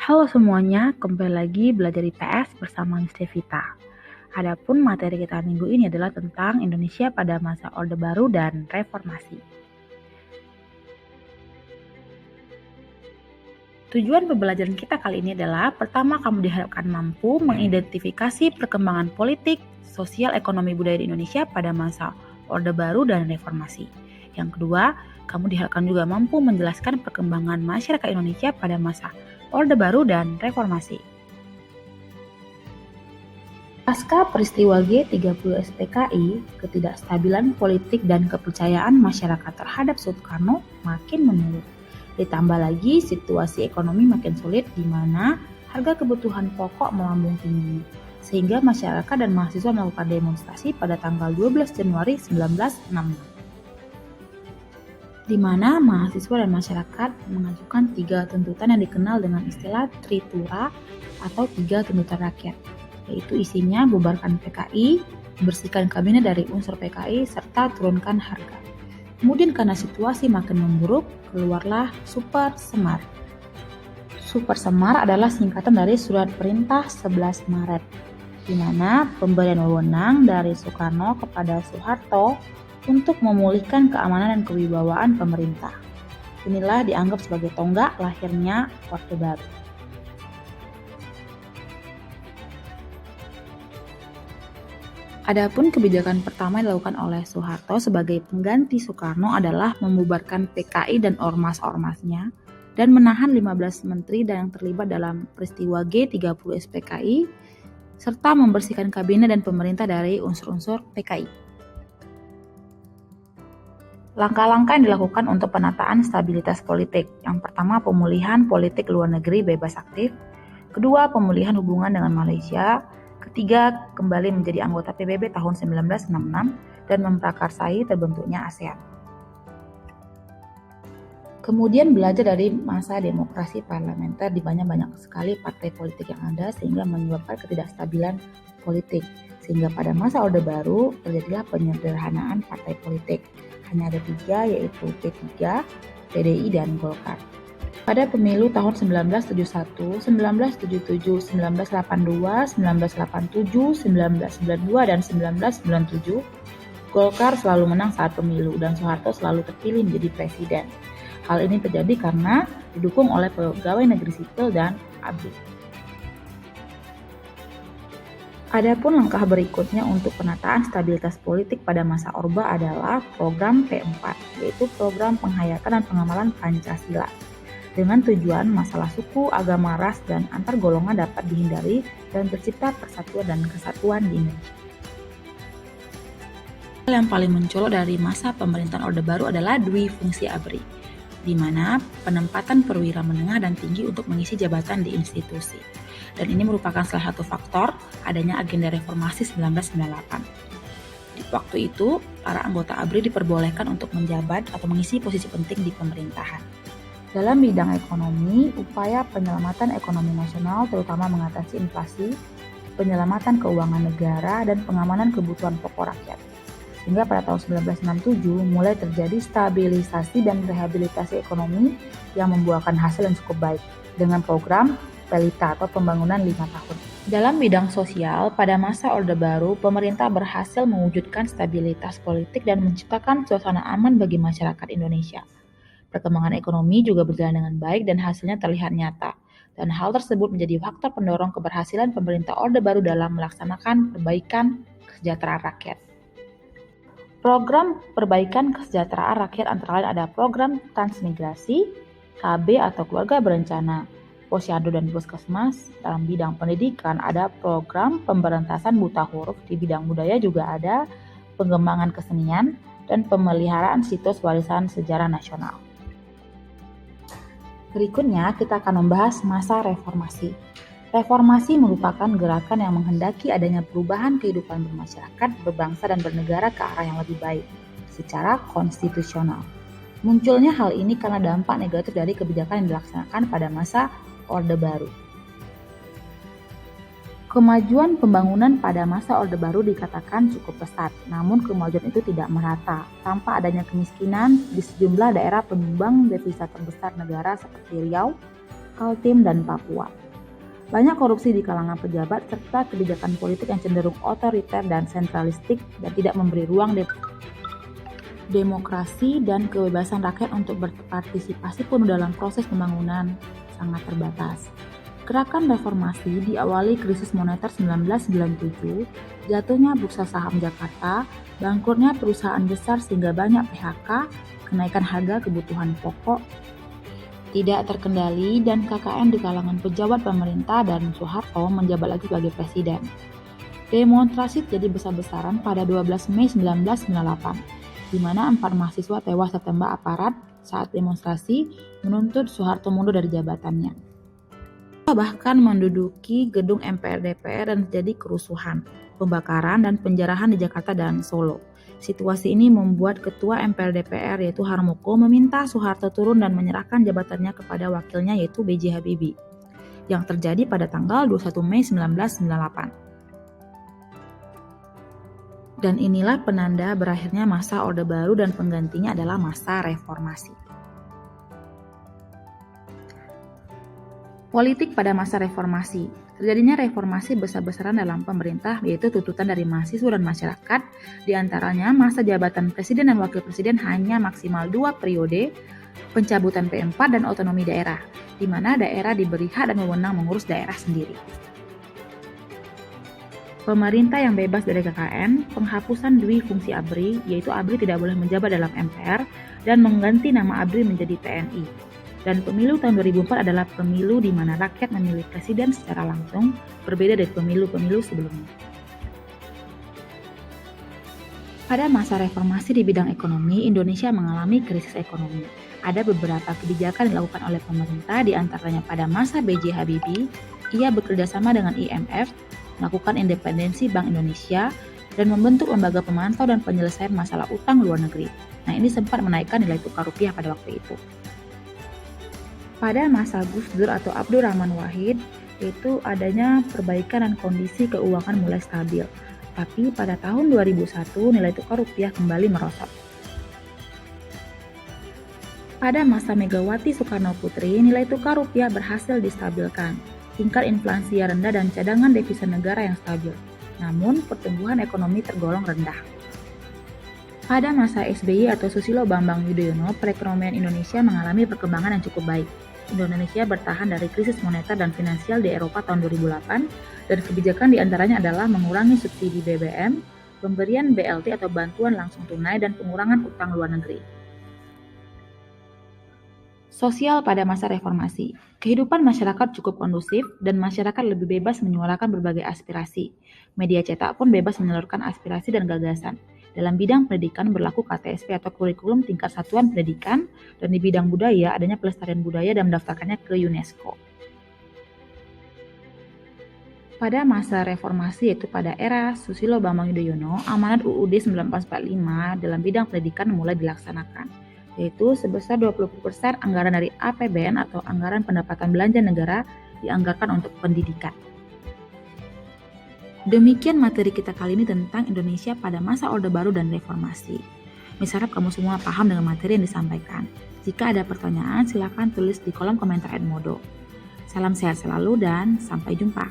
Halo semuanya, kembali lagi belajar IPS bersama Miss Devita. Adapun materi kita minggu ini adalah tentang Indonesia pada masa Orde Baru dan Reformasi. Tujuan pembelajaran kita kali ini adalah pertama, kamu diharapkan mampu mengidentifikasi perkembangan politik, sosial, ekonomi, budaya di Indonesia pada masa Orde Baru dan Reformasi. Yang kedua, kamu diharapkan juga mampu menjelaskan perkembangan masyarakat Indonesia pada masa Orde Baru dan Reformasi. Pasca peristiwa G30 SPKI, ketidakstabilan politik dan kepercayaan masyarakat terhadap Soekarno makin menurun. Ditambah lagi situasi ekonomi makin sulit di mana harga kebutuhan pokok melambung tinggi, sehingga masyarakat dan mahasiswa melakukan demonstrasi pada tanggal 12 Januari 1966. Di mana mahasiswa dan masyarakat mengajukan 3 tuntutan yang dikenal dengan istilah Tritura atau 3 tuntutan rakyat, yaitu isinya bubarkan PKI, bersihkan kabinet dari unsur PKI, serta turunkan harga. Kemudian karena situasi makin memburuk, keluarlah Super Semar. Super Semar adalah singkatan dari Surat Perintah 11 Maret, di mana pemberian wewenang dari Soekarno kepada Soeharto untuk memulihkan keamanan dan kewibawaan pemerintah. Inilah dianggap sebagai tonggak lahirnya Orde Baru. Adapun kebijakan pertama yang dilakukan oleh Soeharto sebagai pengganti Soekarno adalah membubarkan PKI dan ormas-ormasnya dan menahan 15 menteri yang terlibat dalam peristiwa G30 SPKI serta membersihkan kabinet dan pemerintah dari unsur-unsur PKI. Langkah-langkah yang dilakukan untuk penataan stabilitas politik. Yang pertama, pemulihan politik luar negeri bebas aktif. Kedua, pemulihan hubungan dengan Malaysia. Ketiga, kembali menjadi anggota PBB tahun 1966 dan memprakarsai terbentuknya ASEAN. Kemudian belajar dari masa demokrasi parlementer di banyak sekali partai politik yang ada sehingga menyebabkan ketidakstabilan politik. Sehingga pada masa Orde Baru terjadilah penyederhanaan partai politik. Hanya ada 3, yaitu P3, PDI, dan Golkar. Pada pemilu tahun 1971, 1977, 1982, 1987, 1992, dan 1997, Golkar selalu menang saat pemilu dan Soeharto selalu terpilih menjadi presiden. Hal ini terjadi karena didukung oleh pegawai negeri sipil dan ABRI. Adapun langkah berikutnya untuk penataan stabilitas politik pada masa Orde adalah program P4, yaitu program penghayatan dan pengamalan Pancasila, dengan tujuan masalah suku, agama, ras, dan antar golongan dapat dihindari dan tercipta persatuan dan kesatuan di Indonesia. Hal yang paling mencolok dari masa pemerintahan Orde Baru adalah dwi fungsi ABRI, di mana penempatan perwira menengah dan tinggi untuk mengisi jabatan di institusi. Dan ini merupakan salah satu faktor adanya agenda reformasi 1998. Di waktu itu, para anggota ABRI diperbolehkan untuk menjabat atau mengisi posisi penting di pemerintahan. Dalam bidang ekonomi, upaya penyelamatan ekonomi nasional terutama mengatasi inflasi, penyelamatan keuangan negara, dan pengamanan kebutuhan pokok rakyat. Sehingga pada tahun 1967 mulai terjadi stabilisasi dan rehabilitasi ekonomi yang membuahkan hasil yang cukup baik dengan program Pelita atau pembangunan 5 tahun. Dalam bidang sosial, pada masa Orde Baru, pemerintah berhasil mewujudkan stabilitas politik dan menciptakan suasana aman bagi masyarakat Indonesia. Perkembangan ekonomi juga berjalan dengan baik dan hasilnya terlihat nyata. Dan hal tersebut menjadi faktor pendorong keberhasilan pemerintah Orde Baru dalam melaksanakan perbaikan kesejahteraan rakyat. Program perbaikan kesejahteraan rakyat antara lain ada program transmigrasi, KB atau keluarga berencana, Posyandu dan Puskesmas. Dalam bidang pendidikan ada program pemberantasan buta huruf, di bidang budaya juga ada pengembangan kesenian dan pemeliharaan situs warisan sejarah nasional. Berikutnya kita akan membahas masa reformasi. Reformasi merupakan gerakan yang menghendaki adanya perubahan kehidupan bermasyarakat, berbangsa dan bernegara ke arah yang lebih baik secara konstitusional. Munculnya hal ini karena dampak negatif dari kebijakan yang dilaksanakan pada masa Orde Baru. Kemajuan pembangunan pada masa Orde Baru dikatakan cukup pesat, namun kemajuan itu tidak merata. Tanpa adanya kemiskinan di sejumlah daerah penyumbang devisa terbesar negara seperti Riau, Kaltim, dan Papua. Banyak korupsi di kalangan pejabat serta kebijakan politik yang cenderung otoriter dan sentralistik dan tidak memberi ruang demokrasi dan kebebasan rakyat untuk berpartisipasi penuh dalam proses pembangunan sangat terbatas. Gerakan reformasi diawali krisis moneter 1997, jatuhnya bursa saham Jakarta, bangkrutnya perusahaan besar sehingga banyak PHK, kenaikan harga kebutuhan pokok tidak terkendali, dan KKN di kalangan pejabat pemerintah dan Soeharto menjabat lagi sebagai presiden. Demonstrasi terjadi besar-besaran pada 12 Mei 1998, di mana 4 mahasiswa tewas tertembak aparat saat demonstrasi menuntut Soeharto mundur dari jabatannya. Bahkan menduduki gedung MPR DPR dan terjadi kerusuhan, pembakaran, dan penjarahan di Jakarta dan Solo. Situasi ini membuat Ketua MPR DPR yaitu Harmoko meminta Soeharto turun dan menyerahkan jabatannya kepada wakilnya yaitu B.J. Habibie, yang terjadi pada tanggal 21 Mei 1998. Dan inilah penanda berakhirnya masa Orde Baru dan penggantinya adalah masa reformasi. Politik pada masa reformasi. Terjadinya reformasi besar-besaran dalam pemerintah yaitu tuntutan dari mahasiswa dan masyarakat, diantaranya masa jabatan presiden dan wakil presiden hanya maksimal 2 periode, pencabutan P4 dan otonomi daerah, di mana daerah diberi hak dan wewenang mengurus daerah sendiri. Pemerintah yang bebas dari KKN, penghapusan dwi fungsi ABRI, yaitu ABRI tidak boleh menjabat dalam MPR, dan mengganti nama ABRI menjadi TNI. Dan pemilu tahun 2004 adalah pemilu di mana rakyat memilih presiden secara langsung, berbeda dari pemilu-pemilu sebelumnya. Pada masa reformasi di bidang ekonomi, Indonesia mengalami krisis ekonomi. Ada beberapa kebijakan dilakukan oleh pemerintah, di antaranya pada masa B.J. Habibie, ia bekerjasama dengan IMF, melakukan independensi Bank Indonesia, dan membentuk lembaga pemantau dan penyelesaian masalah utang luar negeri. Nah, ini sempat menaikkan nilai tukar rupiah pada waktu itu. Pada masa Gus Dur atau Abdurrahman Wahid, itu adanya perbaikan dan kondisi keuangan mulai stabil. Tapi pada tahun 2001 nilai tukar rupiah kembali merosot. Pada masa Megawati Soekarno Putri, nilai tukar rupiah berhasil distabilkan. Tingkat inflasi rendah dan cadangan devisa negara yang stabil. Namun, pertumbuhan ekonomi tergolong rendah. Pada masa SBY atau Susilo Bambang Yudhoyono, perekonomian Indonesia mengalami perkembangan yang cukup baik. Indonesia bertahan dari krisis moneter dan finansial di Eropa tahun 2008, dan kebijakan diantaranya adalah mengurangi subsidi BBM, pemberian BLT atau bantuan langsung tunai, dan pengurangan utang luar negeri. Sosial pada masa reformasi. Kehidupan masyarakat cukup kondusif dan masyarakat lebih bebas menyuarakan berbagai aspirasi. Media cetak pun bebas menyalurkan aspirasi dan gagasan. Dalam bidang pendidikan berlaku KTSP atau kurikulum tingkat satuan pendidikan, dan di bidang budaya adanya pelestarian budaya dan mendaftarkannya ke UNESCO. Pada masa reformasi yaitu pada era Susilo Bambang Yudhoyono, amanat UUD 1945 dalam bidang pendidikan mulai dilaksanakan, yaitu sebesar 20% anggaran dari APBN atau anggaran pendapatan belanja negara dianggarkan untuk pendidikan. Demikian materi kita kali ini tentang Indonesia pada masa Orde Baru dan Reformasi. Misalnya kamu semua paham dengan materi yang disampaikan. Jika ada pertanyaan, silakan tulis di kolom komentar Edmodo. Salam sehat selalu dan sampai jumpa.